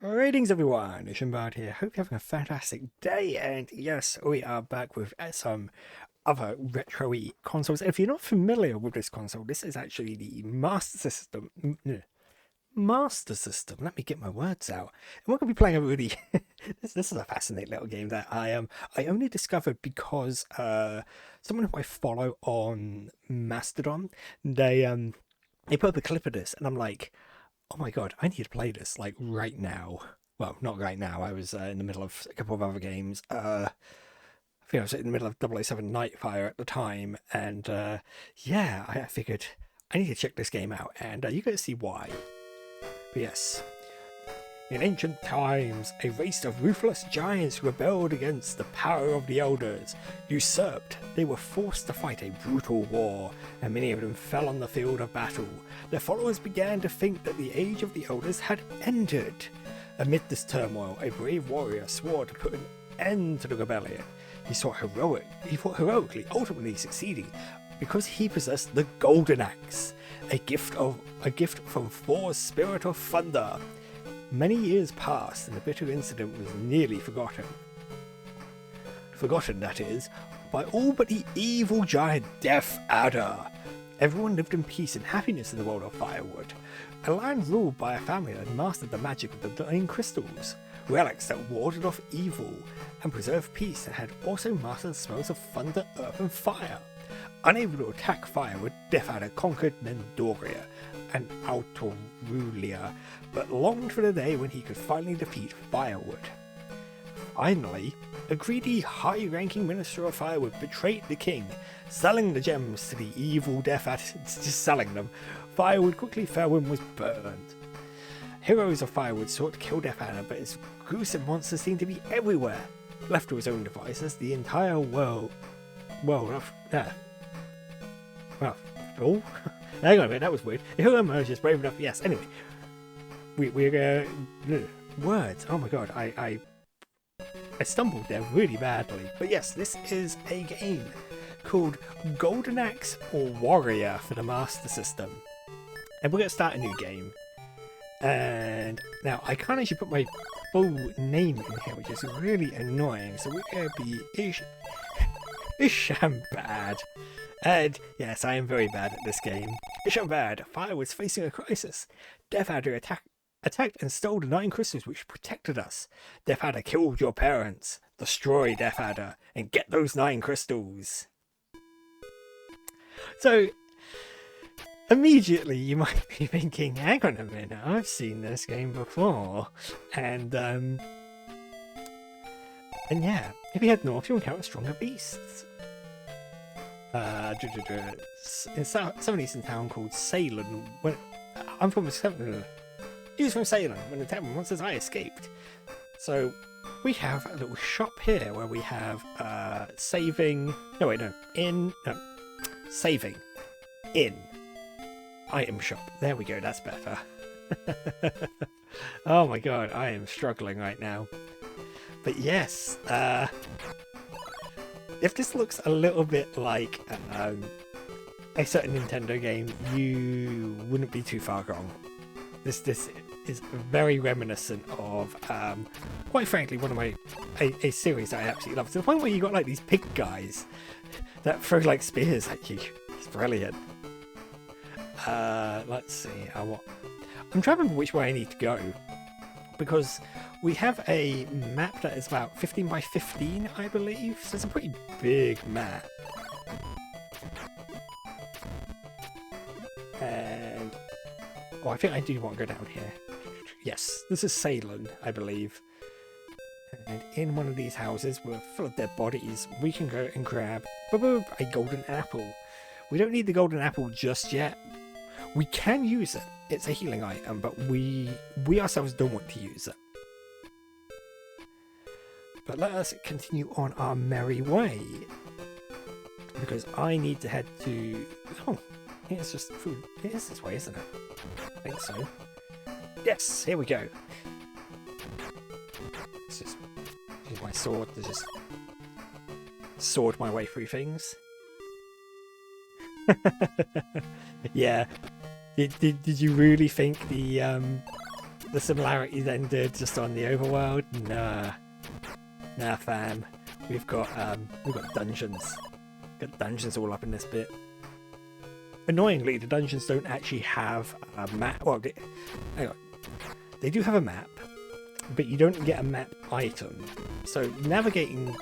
Greetings everyone, Ishinbad here. Hope you're having a fantastic day, and yes, we are back with some other retro-y consoles. If you're not familiar with this console, this is actually the Master System. Master System. Let me get my words out. And we're going to be playing a really this is a fascinating little game that I only discovered because someone who I follow on Mastodon, they put up a clip of this, and I'm like, oh my god, I need to play this like right now. Well, not right now. I was in the middle of a couple of other games. I think I was in the middle of 007 Nightfire at the time, and yeah, I figured I need to check this game out, and you're going to see why. But yes, in ancient times, a race of ruthless giants rebelled against the power of the elders. Usurped, they were forced to fight a brutal war, and many of them fell on the field of battle. Their followers began to think that the age of the elders had ended. Amid this turmoil, a brave warrior swore to put an end to the rebellion. He fought heroically, ultimately succeeding because he possessed the Golden Axe, a gift from Thor's Spirit of Thunder. Many years passed, and the bitter incident was nearly forgotten. Forgotten, that is, by all but the evil giant Death Adder. Everyone lived in peace and happiness in the world of Firewood, a land ruled by a family that mastered the magic of the Nine Crystals, relics that warded off evil and preserved peace, and had also mastered the spells of thunder, earth, and fire. Unable to attack Firewood, Death Adder conquered Mendoria and Autorulia, but longed for the day when he could finally defeat Firewood. Finally, a greedy, high-ranking minister of Firewood betrayed the king, selling the gems to the evil Death Adder. Just selling them. Firewood quickly fell and was burned. Heroes of Firewood sought to kill Death Adder, but his gruesome monsters seemed to be everywhere. Left to his own devices, the entire world of well, oh, hang on a minute, that was weird. Who emerges brave enough? Yes. Anyway, we're words. Oh my god, I stumbled there really badly. But yes, this is a game called Golden Axe or Warrior for the Master System, and we're gonna start a new game. And now I can't actually put my full name in here, which is really annoying. So we're gonna be Ishambad. And yes, I am very bad at this game. Ishambad, Firewood's facing a crisis. Death Adder attacked and stole the 9 crystals which protected us. Death Adder killed your parents. Destroy Death Adder and get those 9 crystals. So, immediately you might be thinking, hang on a minute, I've seen this game before. And yeah, if you head north, you'll encounter stronger beasts. In some eastern town called Salem. I'm from Salem. He was from Salem when the town monsters I escaped. So we have a little shop here where we have saving item shop. There we go, that's better. Oh my god, I am struggling right now. But yes, if this looks a little bit like a certain Nintendo game, you wouldn't be too far wrong. This is very reminiscent of, quite frankly, one of a series that I absolutely love. To the point where you got like these pig guys that throw like spears at you. It's brilliant. Let's see. I'm trying to remember which way I need to go, because we have a map that is about 15 by 15, I believe. So it's a pretty big map. And oh, I think I do want to go down here. Yes, this is Salem, I believe. And in one of these houses, we're full of dead bodies. We can go and grab a golden apple. We don't need the golden apple just yet. We can use it. It's a healing item, but we ourselves don't want to use it. But let us continue on our merry way, because I need to head to... Oh, it's just food. It is this way, isn't it? I think so. Yes, here we go. Let's just use my sword to just sword my way through things. Yeah. Did you really think the the similarities ended just on the overworld. Nah, fam. We've got dungeons. Got dungeons all up in this bit. Annoyingly, the dungeons don't actually have a map. Well, hang on. They do have a map, but you don't get a map item. So navigating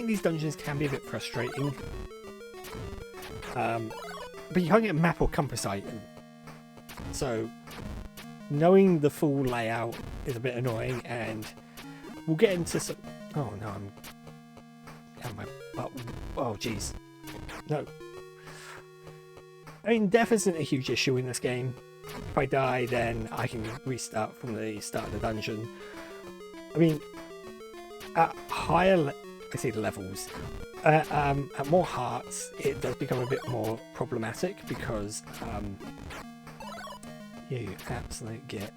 these dungeons can be a bit frustrating. But you can't get a map or compass item. So knowing the full layout is a bit annoying, and we'll get into some... Oh no, oh jeez. No. I mean, death isn't a huge issue in this game. If I die, then I can restart from the start of the dungeon. I mean, at higher levels, at more hearts, it does become a bit more problematic because you absolute git.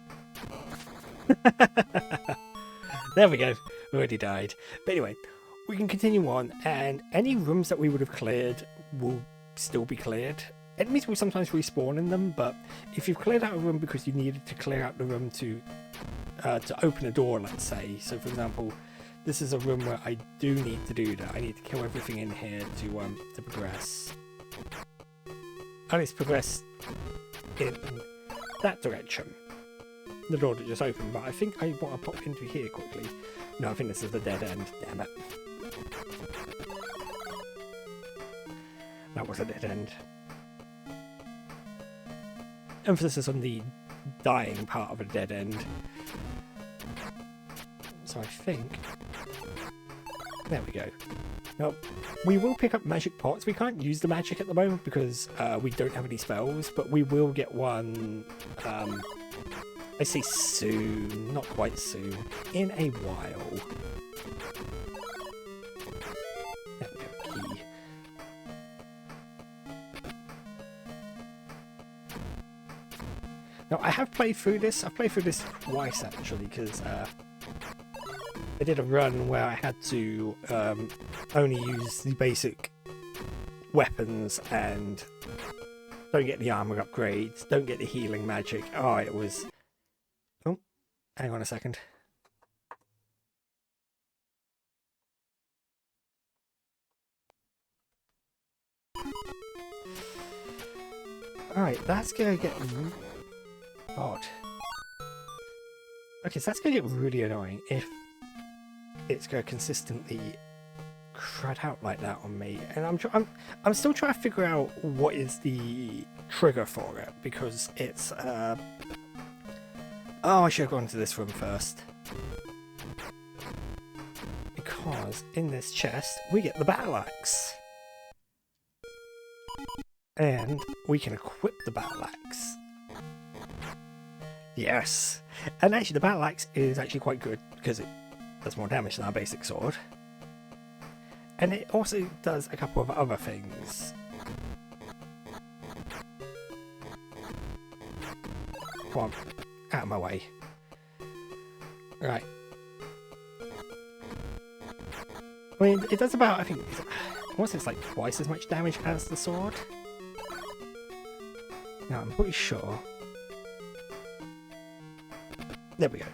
There we go. Already died. But anyway, we can continue on, and any rooms that we would have cleared will still be cleared. Enemies will sometimes respawn in them, but if you've cleared out a room because you needed to clear out the room to open a door, let's say. So for example, this is a room where I do need to do that. I need to kill everything in here to progress. At least progress in that direction. The door that just opened, but I think I want to pop into here quickly. No, I think this is the dead end. Damn it. That was a dead end. Emphasis on the dying part of a dead end. So I think... There we go. Now, we will pick up magic pots. We can't use the magic at the moment because we don't have any spells, but we will get one... I say soon, not quite soon, in a while. There we go, key. Now, I have played through this. I've played through this twice, actually, because I did a run where I had to only use the basic weapons and don't get the armor upgrades, don't get the healing magic. Oh, it was... Oh, hang on a second. Alright, that's gonna get odd. Okay, so that's gonna get really annoying if it's gonna consistently crud out like that on me. And I'm still trying to figure out what is the trigger for it, because it's oh, I should have gone to this room first. Because in this chest, we get the battle axe. And we can equip the battle axe. Yes! And actually, the battle axe is actually quite good, because it does more damage than our basic sword. And it also does a couple of other things. Come on. Out of my way. Right. I mean, it does about, I think, it's like twice as much damage as the sword. Now, I'm pretty sure. There we go.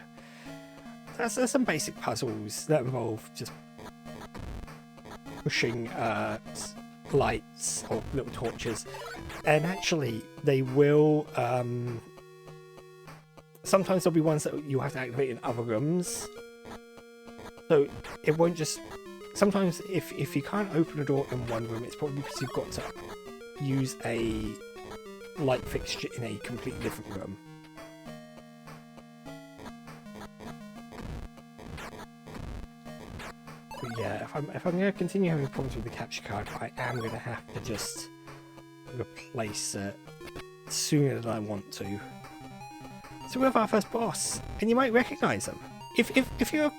There's some basic puzzles that involve just pushing lights or little torches. And actually, they will... sometimes there'll be ones that you have to activate in other rooms. So it won't just... Sometimes if you can't open a door in one room, it's probably because you've got to use a light fixture in a completely different room. But yeah, if I'm going to continue having problems with the capture card, I am going to have to just replace it sooner than I want to. So we have our first boss, and you might recognise him. If you're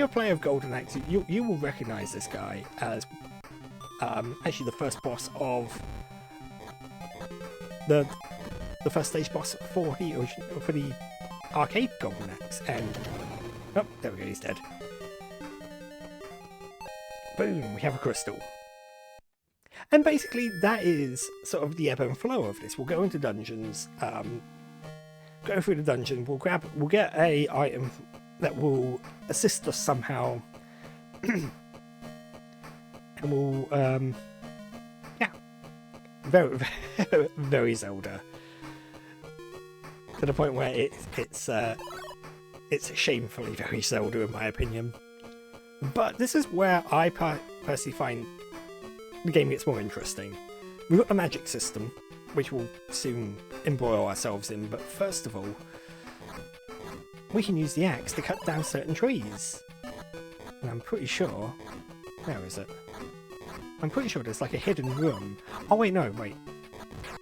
a player of Golden Axe, you will recognise this guy as actually the first boss of the first stage boss for the arcade Golden Axe. And oh, there we go, he's dead. Boom, we have a crystal. And basically that is sort of the ebb and flow of this. We'll go into dungeons. go through the dungeon. We'll get a item that will assist us somehow, and we'll yeah, very very Zelda, to the point where it's shamefully very Zelda in my opinion. But this is where I personally find the game gets more interesting. We've got the magic system, which we'll soon embroil ourselves in, but first of all, we can use the axe to cut down certain trees. And I'm pretty sure... Where is it? I'm pretty sure there's like a hidden room. Oh wait, no, wait.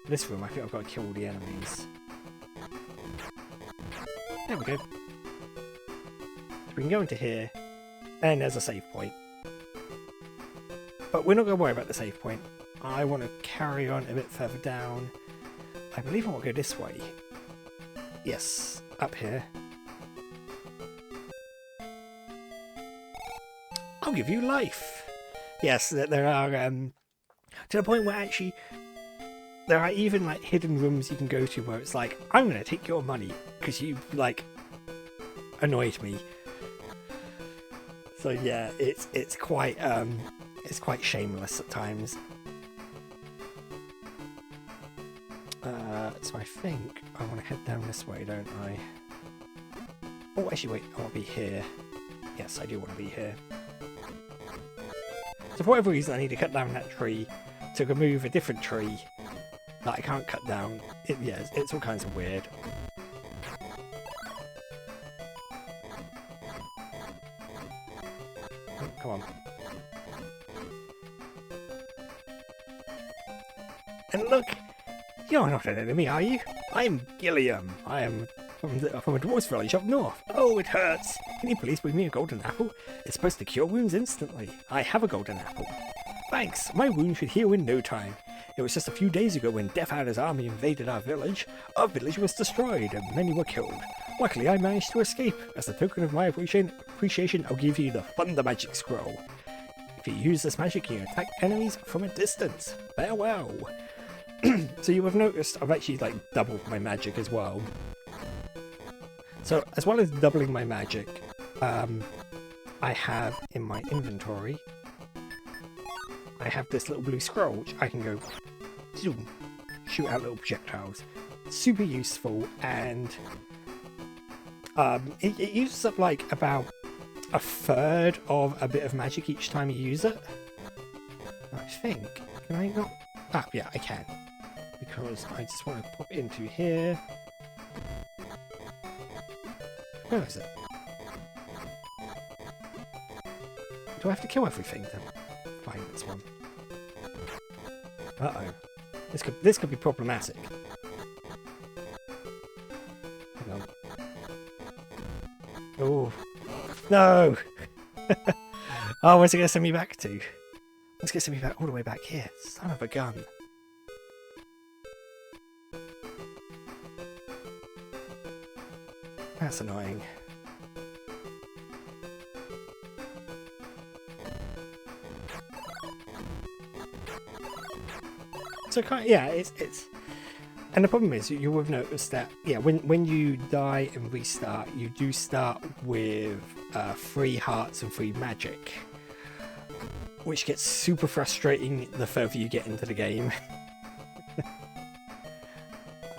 This room, I think I've got to kill all the enemies. There we go. So we can go into here, and there's a save point. But we're not going to worry about the save point. I want to carry on a bit further down. I believe I want to go this way. Yes, up here. I'll give you life. Yes, there are, to the point where actually, there are even like hidden rooms you can go to where it's like, I'm going to take your money because you like annoyed me. So yeah, it's quite shameless at times. So I think I want to head down this way, don't I? Oh, actually, wait, I want to be here. Yes, I do want to be here. So for whatever reason, I need to cut down that tree to remove a different tree that I can't cut down. Yeah, it's all kinds of weird. Oh, come on. And look! You're not an enemy, are you? I'm Gilliam. I am from a dwarf's village up north. Oh, it hurts. Can you please bring me a golden apple? It's supposed to cure wounds instantly. I have a golden apple. Thanks. My wound should heal in no time. It was just a few days ago when Death Adder's army invaded our village. Our village was destroyed and many were killed. Luckily, I managed to escape. As a token of my appreciation, I'll give you the Thunder Magic Scroll. If you use this magic, you can attack enemies from a distance. Farewell. So you have noticed I've actually like doubled my magic as well. So as well as doubling my magic, I have in my inventory, I have this little blue scroll which I can go zoom, shoot out little projectiles. Super useful, and it uses up like about a third of a bit of magic each time you use it. I think. Can I not? Ah, yeah, I can. Because I just want to pop it into here. Where is it? Do I have to kill everything to find this one? Uh-oh. This could be problematic. Hang on. Oh. No! Oh, where's it going to send me back to? It's going to send me back all the way back here. Son of a gun. That's annoying. So yeah, it's and the problem is you will have noticed that yeah, when you die and restart, you do start with 3 hearts and 3 magic, which gets super frustrating the further you get into the game.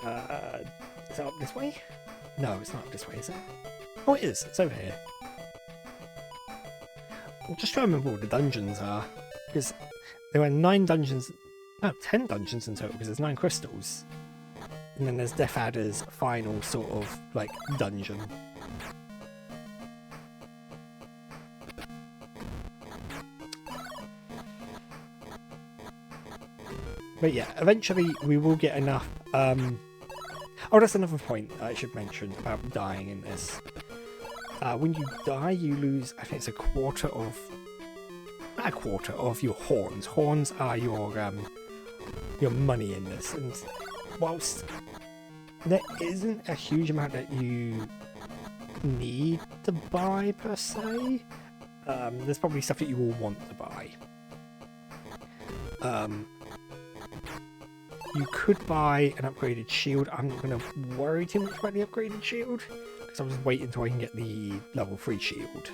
Is it up this way? No, it's not up this way, is it? Oh, it is. It's over here. I'm just trying to remember what the dungeons are, because there are 9 dungeons. No, 10 dungeons in total, because there's 9 crystals. And then there's Death Adder's final sort of, like, dungeon. But yeah, eventually we will get enough, Oh, that's another point I should mention about dying in this. When you die, you lose, I think it's a quarter of your horns. Horns are your money in this, and whilst there isn't a huge amount that you need to buy per se, there's probably stuff that you will want to buy. You could buy an upgraded shield. I'm not going to worry too much about the upgraded shield, because I'll just wait until I can get the level 3 shield.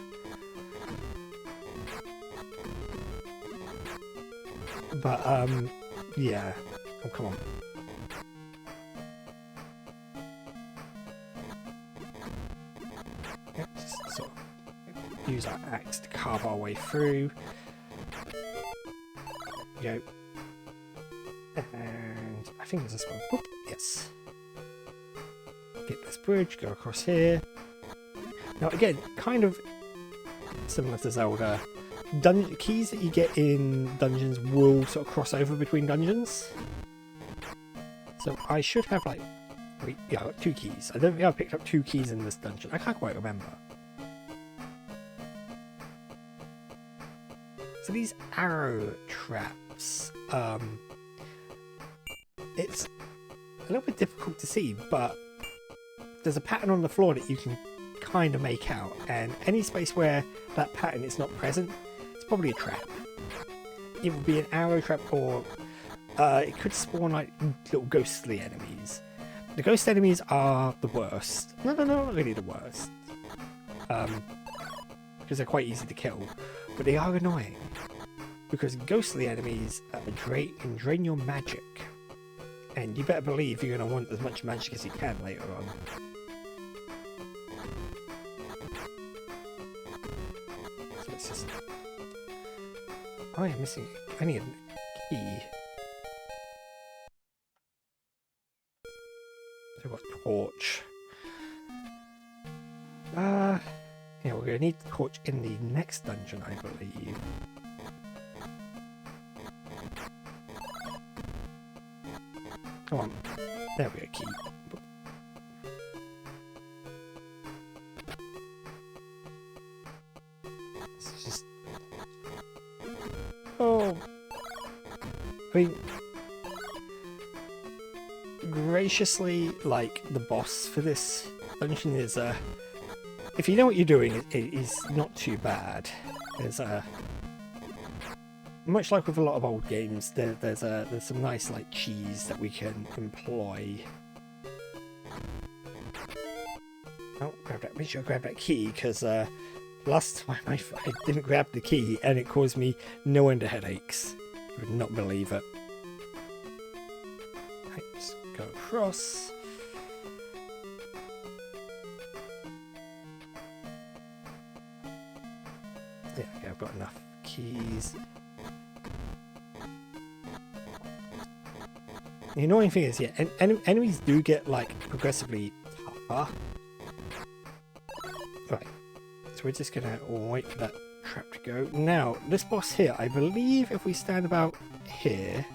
But, yeah. Oh, come on. Yeah, just sort of use our axe to carve our way through. Go. And I think it's this one. Oop, yes. Get this bridge, go across here. Now again, kind of similar to Zelda, keys that you get in dungeons will sort of cross over between dungeons. So I should have like, yeah, I got 2 keys. I don't think I picked up 2 keys in this dungeon. I can't quite remember. So these arrow traps, it's a little bit difficult to see, but there's a pattern on the floor that you can kind of make out, and any space where that pattern is not present, it's probably a trap. It would be an arrow trap, or it could spawn like little ghostly enemies. The ghost enemies are the worst. No, not really the worst. Because they're quite easy to kill, but they are annoying. Because ghostly enemies can drain your magic. And you better believe you're going to want as much magic as you can later on. So let's just... Oh yeah, missing... I need a key. So I've got a torch. Yeah, we're going to need the torch in the next dungeon, I believe. Come on. There we go, key. It's just... Oh! I mean... Graciously, like, the boss for this dungeon is, if you know what you're doing, it is not too bad. There's, much like with a lot of old games, there's some nice like cheese that we can employ. Oh, grab that! Make sure I grab that key, because last time I didn't grab the key and it caused me no end of headaches. You would not believe it. Right, just go across. There we go. I've got enough keys. The annoying thing is, yeah, enemies do get, like, progressively tougher. Right, so we're just gonna wait for that trap to go. Now, this boss here, I believe if we stand about here,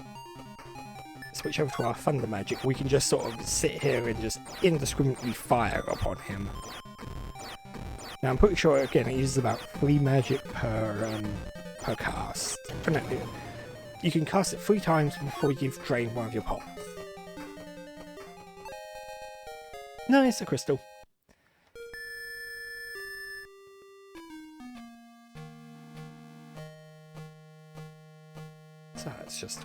switch over to our thunder magic, we can just sort of sit here and just indiscriminately fire upon him. Now, I'm pretty sure, again, it uses about 3 magic per cast. But no, you can cast it 3 times before you've drained one of your pots. Nice, a crystal. So let's just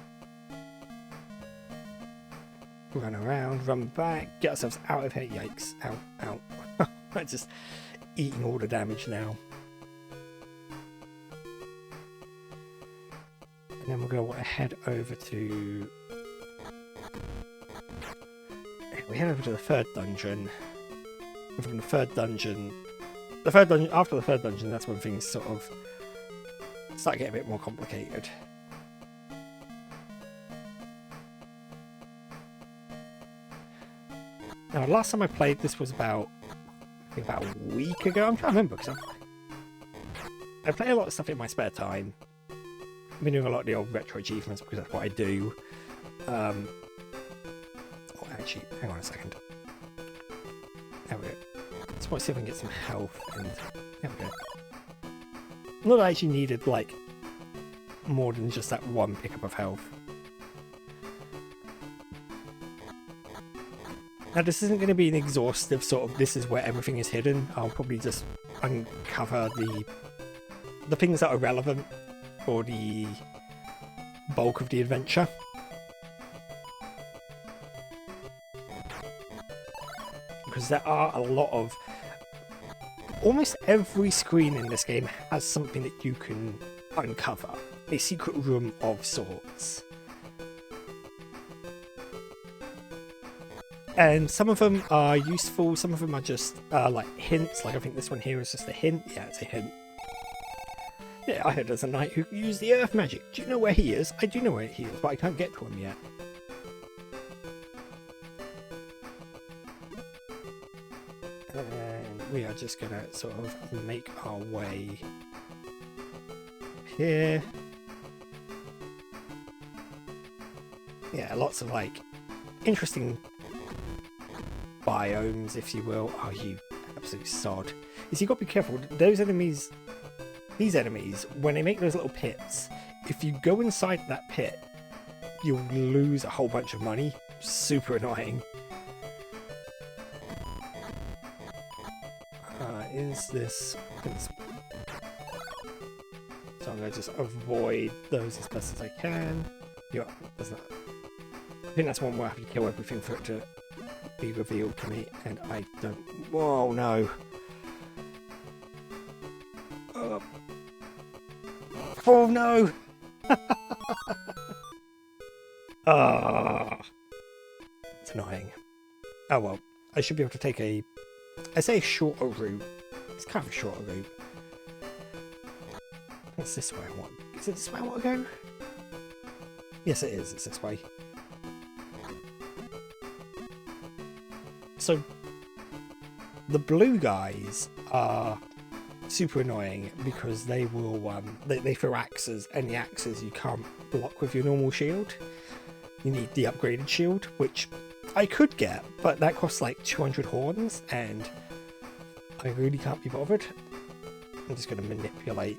run around, run back, get ourselves out of here. Yikes. Ow, ow. I'm just eating all the damage now. And then we're going to head over to... We head over to the 3rd dungeon. And from the 3rd dungeon... After the 3rd dungeon, that's when things sort of start getting a bit more complicated. Now, last time I played this was about a week ago. I'm trying to remember, because I play a lot of stuff in my spare time. I've been doing a lot of the old retro achievements because that's what I do. Oh, actually, hang on a second. There we go. Just want to see if I can get some health. And there we go. Not that I actually needed, like, more than just that one pickup of health. Now, this isn't going to be an exhaustive sort of, this is where everything is hidden. I'll probably just uncover the things that are relevant for the bulk of the adventure. Because there are a lot of... Almost every screen in this game has something that you can uncover. A secret room of sorts. And some of them are useful, some of them are just like hints. Like I think this one here is just a hint. Yeah, it's a hint. Yeah, I heard there's a knight who can use the earth magic. Do you know where he is? I do know where he is, but I can't get to him yet. And we are just gonna sort of make our way here. Yeah, lots of like interesting biomes, if you will. Oh, you absolute sod. You see, you've got to be careful. Those enemies, these enemies, when they make those little pits, if you go inside that pit, you'll lose a whole bunch of money. Super annoying. Is this... So I'm going to just avoid those as best as I can. Yeah, there's not... I think that's one where I have to kill everything for it to be revealed to me, and I don't... Whoa, no! Oh, no! Ah, it's annoying. Oh well, I should be able to take a... I say a shorter route. It's kind of a shorter route. It's this way I want. Is it this way I want to go? Yes, it is. It's this way. So, the blue guys are super annoying because they will they throw axes, and the axes you can't block with your normal shield. You need the upgraded shield, which I could get, but that costs like 200 horns, and I really can't be bothered. I'm just going to manipulate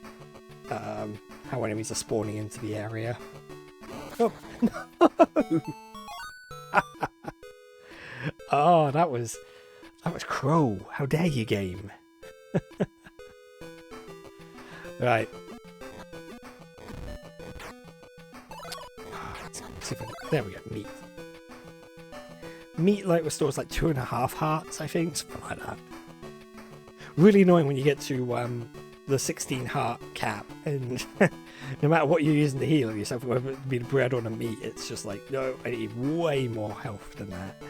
how enemies are spawning into the area. Oh, no! Oh, that was cruel. How dare you, game? Right. There we go, meat. Meat like restores like 2.5 hearts, I think, something like that. Really annoying when you get to the 16 heart cap, and no matter what you're using to heal yourself, whether it be the bread or the meat, it's just like, no, I need way more health than that.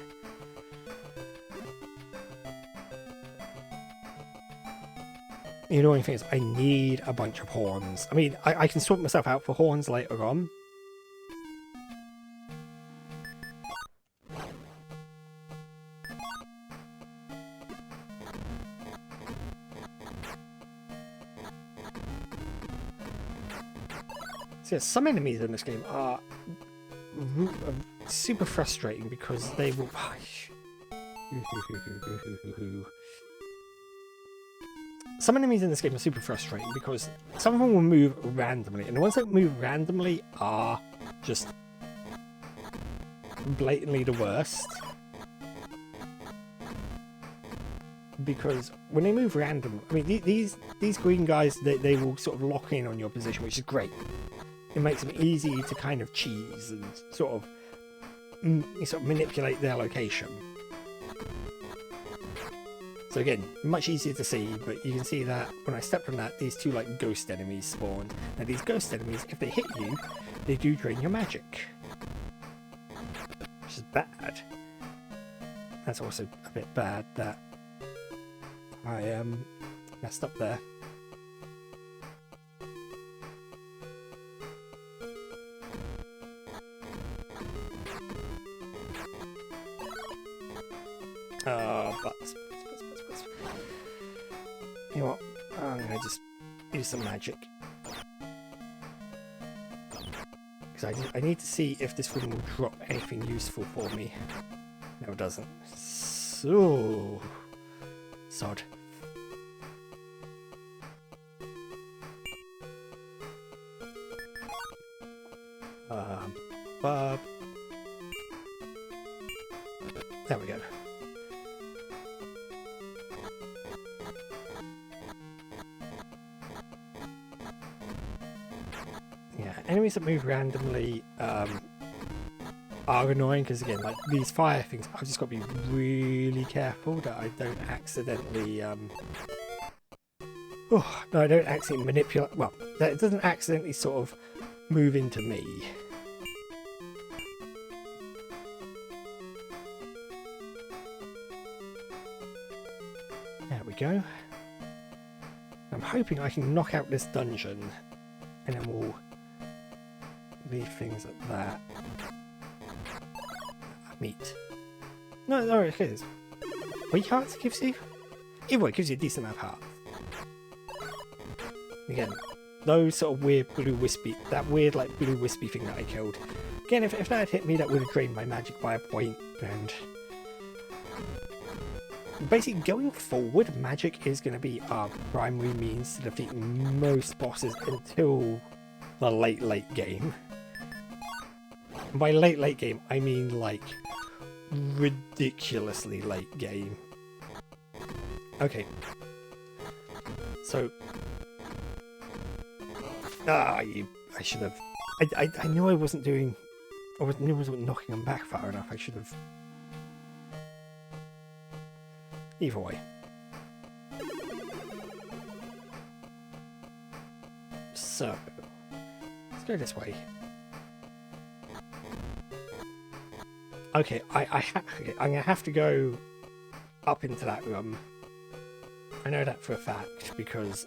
The annoying thing is I need a bunch of horns. I mean, I can sort myself out for horns later on. So yeah, some enemies in this game are super frustrating because they will... Some enemies in this game are super frustrating because some of them will move randomly, and the ones that move randomly are just blatantly the worst. Because when they move random, I mean, these green guys, they will sort of lock in on your position, which is great. It makes them easy to kind of cheese and sort of manipulate their location. So again, much easier to see, but you can see that when I stepped on that, these two like ghost enemies spawned. Now these ghost enemies, if they hit you, they do drain your magic. Which is bad. That's also a bit bad that I messed up there. Butts. You know what? I'm gonna just use some magic. Because I need to see if this room will drop anything useful for me. No, it doesn't. So... sod. Bob. There we go. Yeah, enemies that move randomly, are annoying because, again, like these fire things, I've just got to be really careful that I don't accidentally oh no, I don't accidentally manipulate, well, that it doesn't accidentally sort of move into me. There we go. I'm hoping I can knock out this dungeon and then we'll leave things at that. Meat. No, okay. Weak hearts it gives you? Either way, it gives you a decent amount of heart. Again, those sort of weird blue wispy, that weird like blue wispy thing that I killed. Again, if that had hit me, that would have drained my magic by a point, and basically going forward, magic is going to be our primary means to defeat most bosses until the late game. And by late game, I mean like ridiculously late game. Okay. So I should have. I knew I wasn't doing. I knew I wasn't knocking them back far enough. I should have. Either way. So let's go this way. Okay, I'm gonna have to go up into that room. I know that for a fact because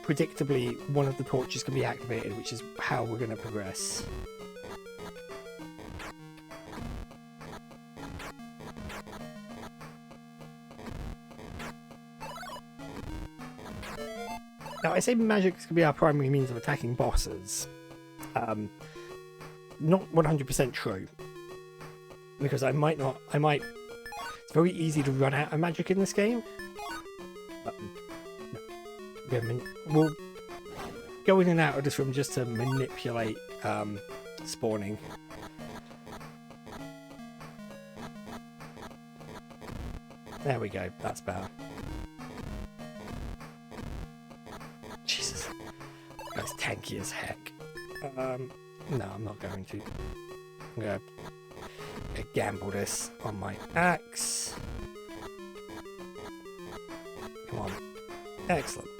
predictably one of the torches can be activated, which is how we're gonna progress. Now I say magic can be our primary means of attacking bosses. Not 100% true, because I might. It's very easy to run out of magic in this game. No. We'll go in and out of this room just to manipulate spawning. There we go. That's better. Jesus, that's tanky as heck. No, I'm not going to. I'm going to gamble this on my axe. Come on. Excellent.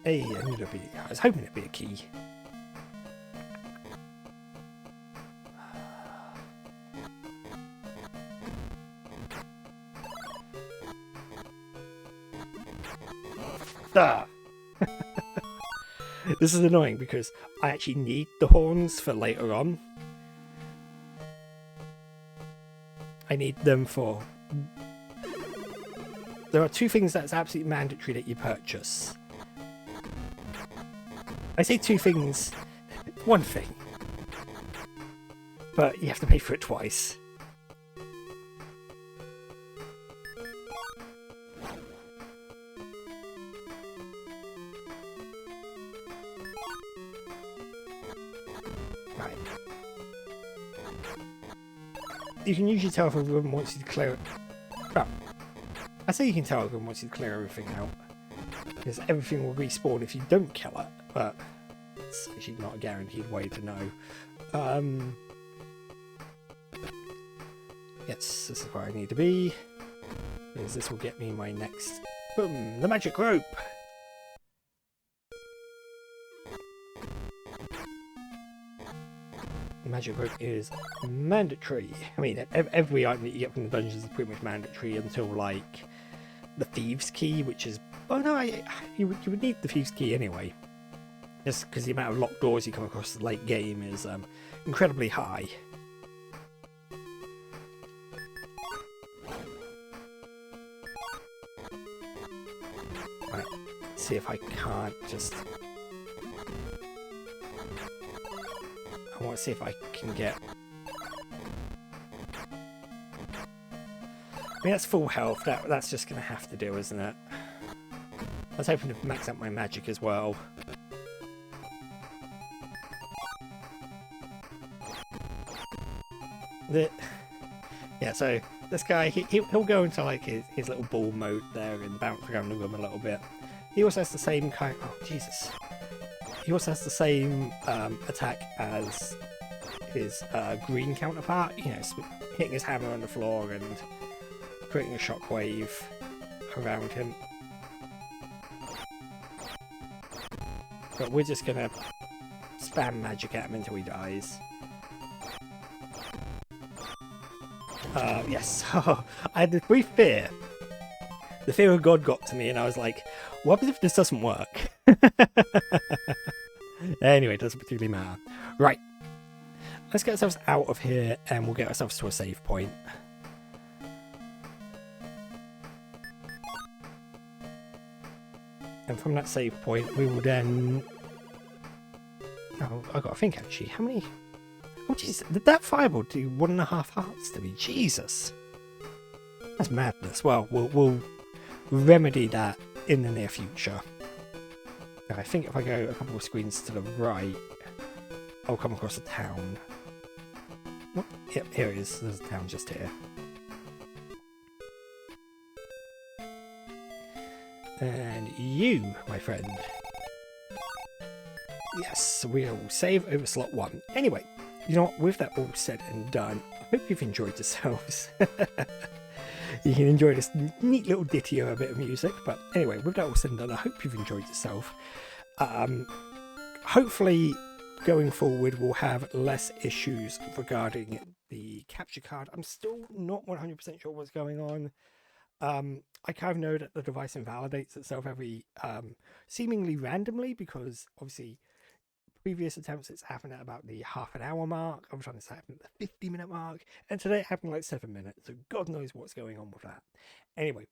Hey, I was hoping it'd be a key. Ah! This is annoying because I actually need the horns for later on. I need them for... There are two things that's absolutely mandatory that you purchase. I say two things, one thing, but you have to pay for it twice. Right. You can usually tell if a room wants you to clear it. Well, I say you can tell if a room wants you to clear everything out, because everything will respawn if you don't kill it, but it's actually not a guaranteed way to know. Yes, this is where I need to be, because this will get me my next... Boom! The magic rope! The magic rope is mandatory. I mean, every item that you get from the dungeons is pretty much mandatory until, like, the Thieves' Key, which is... Oh no, you would need the Thieves' Key anyway. Just because the amount of locked doors you come across the late game is incredibly high. Right, let's see if I can't just... I want to see if I can get... I mean, that's full health. That's just going to have to do, isn't it? I was hoping to max out my magic as well. Yeah, so this guy, he'll go into like his little ball mode there and bounce around the room a little bit. He also has the same kind. Oh Jesus! He also has the same attack as his green counterpart. You know, hitting his hammer on the floor and creating a shockwave around him. But we're just gonna spam magic at him until he dies. Yes. I had a brief fear. The fear of God got to me, and I was like, what happens if this doesn't work? Anyway, it doesn't particularly matter. Right. Let's get ourselves out of here, and we'll get ourselves to a save point. And from that save point, we will then... Oh, I've got to think, actually. How many... Oh, jeez. Did that fireball do 1.5 hearts to me? Jesus. That's madness. Well, we'll remedy that in the near future. Now, I think if I go a couple of screens to the right, I'll come across a town. Oh, yep, here it is. There's a town just here. And you, my friend. Yes, we'll save over slot 1. Anyway, you know what? With that all said and done, I hope you've enjoyed yourselves. You can enjoy this neat little ditty or a bit of music. But anyway, with that all said and done, I hope you've enjoyed yourself. Hopefully, going forward, we'll have less issues regarding the capture card. I'm still not 100% sure what's going on. I kind of know that the device invalidates itself every seemingly randomly, because obviously previous attempts it's happened at about the half-an-hour mark. I'm trying to happen at the 50-minute mark, and today it happened like 7 minutes, so God knows what's going on with that. Anyway,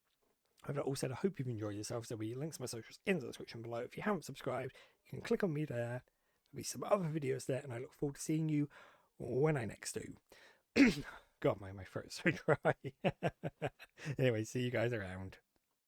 with that all said, I hope you've enjoyed yourselves. There'll be links to my socials in the description below. If you haven't subscribed, you can click on me there. There'll be some other videos there, and I look forward to seeing you when I next do. God, my throat's so dry. Anyway, see you guys around.